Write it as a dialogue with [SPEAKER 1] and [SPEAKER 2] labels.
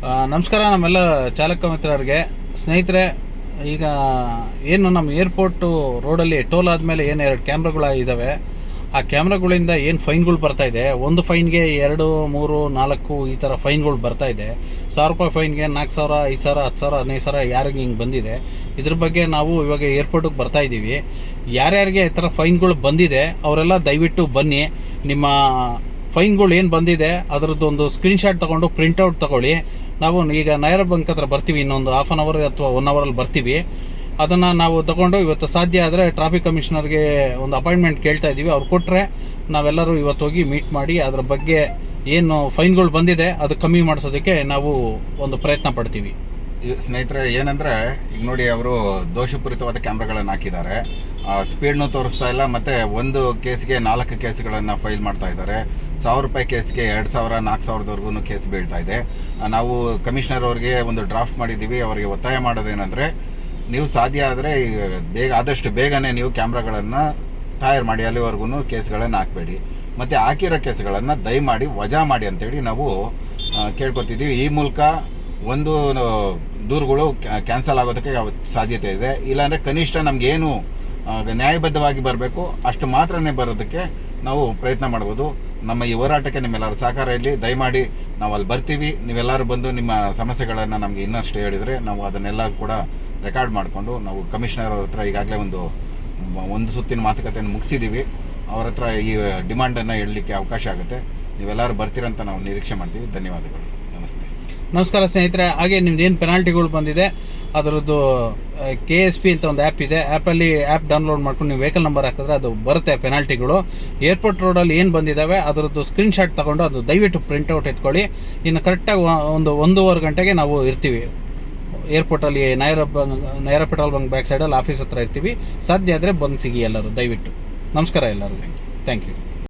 [SPEAKER 1] ನಮಸ್ಕಾರ ನಮ್ಮೆಲ್ಲ ಚಾಲಕ ಮಿತ್ರರಿಗೆ. ಸ್ನೇಹಿತರೆ, ಈಗ ಏನು ನಮ್ಮ ಏರ್ಪೋರ್ಟು ರೋಡಲ್ಲಿ ಟೋಲ್ ಆದಮೇಲೆ ಏನು 2 ಕ್ಯಾಮ್ರಾಗಳು ಇದ್ದಾವೆ. ಆ ಕ್ಯಾಮ್ರಾಗಳಿಂದ ಏನು ಫೈನ್ಗಳು ಬರ್ತಾಯಿದೆ, ಒಂದು ಫೈನ್ಗೆ 2, 3, 4 ಈ ಥರ ಫೈನ್ಗಳು ಬರ್ತಾಯಿದೆ. 1000 ರೂಪಾಯಿ ಫೈನ್ಗೆ 4000, 5000, 10,000, 15,000 ಯಾರಿಗೆ ಹಿಂಗೆ ಬಂದಿದೆ. ಇದ್ರ ಬಗ್ಗೆ ನಾವು ಇವಾಗ ಏರ್ಪೋರ್ಟಿಗೆ ಬರ್ತಾಯಿದ್ದೀವಿ. ಯಾರ್ಯಾರಿಗೆ ಈ ಥರ ಫೈನ್ಗಳು ಬಂದಿದೆ ಅವರೆಲ್ಲ ದಯವಿಟ್ಟು ಬನ್ನಿ. ನಿಮ್ಮ ಫೈನ್ಗಳು ಏನು ಬಂದಿದೆ ಅದರದ್ದೊಂದು ಸ್ಕ್ರೀನ್ಶಾಟ್ ತೊಗೊಂಡು ಪ್ರಿಂಟೌಟ್ ತೊಗೊಳ್ಳಿ. ನಾವು ಈಗ ನಯರ ಬಂಕ್ ಹತ್ರ ಬರ್ತೀವಿ, ಇನ್ನೊಂದು ಹಾಫ್ ಆನ್ ಅವರ್ ಅಥವಾ 1 ಅವರಲ್ಲಿ ಬರ್ತೀವಿ. ಅದನ್ನು ನಾವು ತೊಗೊಂಡು ಇವತ್ತು ಸಾಧ್ಯ ಆದರೆ ಟ್ರಾಫಿಕ್ ಕಮಿಷನರ್ಗೆ ಒಂದು ಅಪಾಯಿಂಟ್ಮೆಂಟ್ ಕೇಳ್ತಾ ಇದ್ದೀವಿ. ಅವ್ರು ಕೊಟ್ಟರೆ ನಾವೆಲ್ಲರೂ ಇವತ್ತು ಹೋಗಿ ಮೀಟ್ ಮಾಡಿ ಅದರ ಬಗ್ಗೆ ಏನು ಫೈನ್ಗಳು ಬಂದಿದೆ ಅದು ಕಮ್ಮಿ ಮಾಡಿಸೋದಕ್ಕೆ ನಾವು ಒಂದು ಪ್ರಯತ್ನ ಪಡ್ತೀವಿ.
[SPEAKER 2] ಸ್ನೇಹಿತರೆ, ಏನಂದರೆ ಈಗ ನೋಡಿ, ಅವರು ದೋಷಪೂರಿತವಾದ ಕ್ಯಾಮ್ರಾಗಳನ್ನು ಹಾಕಿದ್ದಾರೆ. ಸ್ಪೀಡ್ನು ತೋರಿಸ್ತಾ ಇಲ್ಲ, ಮತ್ತು ಒಂದು ಕೇಸ್ಗೆ 4 ಕೇಸ್ಗಳನ್ನು ಫೈಲ್ ಮಾಡ್ತಾ ಇದ್ದಾರೆ. 1000 ರೂಪಾಯಿ ಕೇಸ್ಗೆ 2,000, 4,000ದವರೆಗೂ ಕೇಸ್ ಬೀಳ್ತಾ ಇದೆ. ನಾವು ಕಮಿಷನರ್ ಅವ್ರಿಗೆ ಒಂದು ಡ್ರಾಫ್ಟ್ ಮಾಡಿದ್ದೀವಿ. ಅವರಿಗೆ ಒತ್ತಾಯ ಮಾಡೋದೇನೆಂದರೆ, ನೀವು ಸಾಧ್ಯ ಆದರೆ ಆದಷ್ಟು ಬೇಗನೆ ನೀವು ಕ್ಯಾಮ್ರಾಗಳನ್ನು ತಯಾರು ಮಾಡಿ, ಅಲ್ಲಿವರೆಗೂ ಕೇಸ್ಗಳನ್ನು ಹಾಕಬೇಡಿ. ಮತ್ತು ಹಾಕಿರೋ ಕೇಸ್ಗಳನ್ನು ದಯಮಾಡಿ ವಜಾ ಮಾಡಿ ಅಂತೇಳಿ ನಾವು ಕೇಳ್ಕೊತಿದ್ದೀವಿ. ಈ ಮೂಲಕ ಒಂದು ದೂರುಗಳು ಕ್ಯಾನ್ಸಲ್ ಆಗೋದಕ್ಕೆ ಸಾಧ್ಯತೆ ಇದೆ. ಇಲ್ಲಾಂದರೆ ಕನಿಷ್ಠ ನಮಗೇನು ನ್ಯಾಯಬದ್ಧವಾಗಿ ಬರಬೇಕು ಅಷ್ಟು ಮಾತ್ರನೇ ಬರೋದಕ್ಕೆ ನಾವು ಪ್ರಯತ್ನ ಮಾಡ್ಬೋದು. ನಮ್ಮ ಈ ಹೋರಾಟಕ್ಕೆ ನಿಮ್ಮೆಲ್ಲರ ಸಹಕಾರ ಇರಲಿ. ದಯಮಾಡಿ ನಾವು ಅಲ್ಲಿ ಬರ್ತೀವಿ. ನೀವೆಲ್ಲರೂ ಬಂದು ನಿಮ್ಮ ಸಮಸ್ಯೆಗಳನ್ನು ನಮಗೆ ಇನ್ನಷ್ಟು ಹೇಳಿದರೆ ನಾವು ಅದನ್ನೆಲ್ಲ ಕೂಡ ರೆಕಾರ್ಡ್ ಮಾಡಿಕೊಂಡು ನಾವು ಕಮಿಷನರ್ ಅವ್ರ ಹತ್ರ ಈಗಾಗಲೇ ಒಂದು ಸುತ್ತಿನ ಮಾತುಕತೆಯನ್ನು ಮುಗಿಸಿದ್ದೀವಿ. ಅವ್ರ ಹತ್ರ ಈ ಡಿಮಾಂಡನ್ನು ಹೇಳಲಿಕ್ಕೆ ಅವಕಾಶ ಆಗುತ್ತೆ. ನೀವೆಲ್ಲರೂ ಬರ್ತೀರಂತ ನಾವು ನಿರೀಕ್ಷೆ ಮಾಡ್ತೀವಿ. ಧನ್ಯವಾದಗಳು. ನಮಸ್ತೆ.
[SPEAKER 1] ನಮಸ್ಕಾರ ಸ್ನೇಹಿತರೆ. ಹಾಗೆ ನಿಮ್ದು ಏನು ಪೆನಾಲ್ಟಿಗಳು ಬಂದಿದೆ ಅದರದ್ದು KSP ಅಂತ ಒಂದು ಆ್ಯಪ್ ಇದೆ. ಆ್ಯಪ್ ಡೌನ್ಲೋಡ್ ಮಾಡ್ಕೊಂಡು ನೀವು ವೆಹಿಕಲ್ ನಂಬರ್ ಹಾಕಿದ್ರೆ ಅದು ಬರುತ್ತೆ ಪೆನಾಲ್ಟಿಗಳು. ಏರ್ಪೋರ್ಟ್ ರೋಡಲ್ಲಿ ಏನು ಬಂದಿದ್ದಾವೆ ಅದರದ್ದು ಸ್ಕ್ರೀನ್ಶಾಟ್ ತೊಗೊಂಡು ಅದು ದಯವಿಟ್ಟು ಪ್ರಿಂಟೌಟ್ ಎತ್ಕೊಳ್ಳಿ. ಇನ್ನು ಕರೆಕ್ಟಾಗಿ 1-1.5 ಗಂಟೆಗೆ ನಾವು ಇರ್ತೀವಿ ಏರ್ಪೋರ್ಟಲ್ಲಿ. ನಯರ ಪೆಟ್ರೋಲ್ ಬಂಕ್ ಬ್ಯಾಕ್ ಸೈಡಲ್ಲಿ ಆಫೀಸ್ ಹತ್ರ ಇರ್ತೀವಿ. ಸಾಧ್ಯ ಆದರೆ ಬಂದು ಸಿಗಿ ಎಲ್ಲರೂ ದಯವಿಟ್ಟು. ನಮಸ್ಕಾರ ಎಲ್ಲರೂ. Thank you.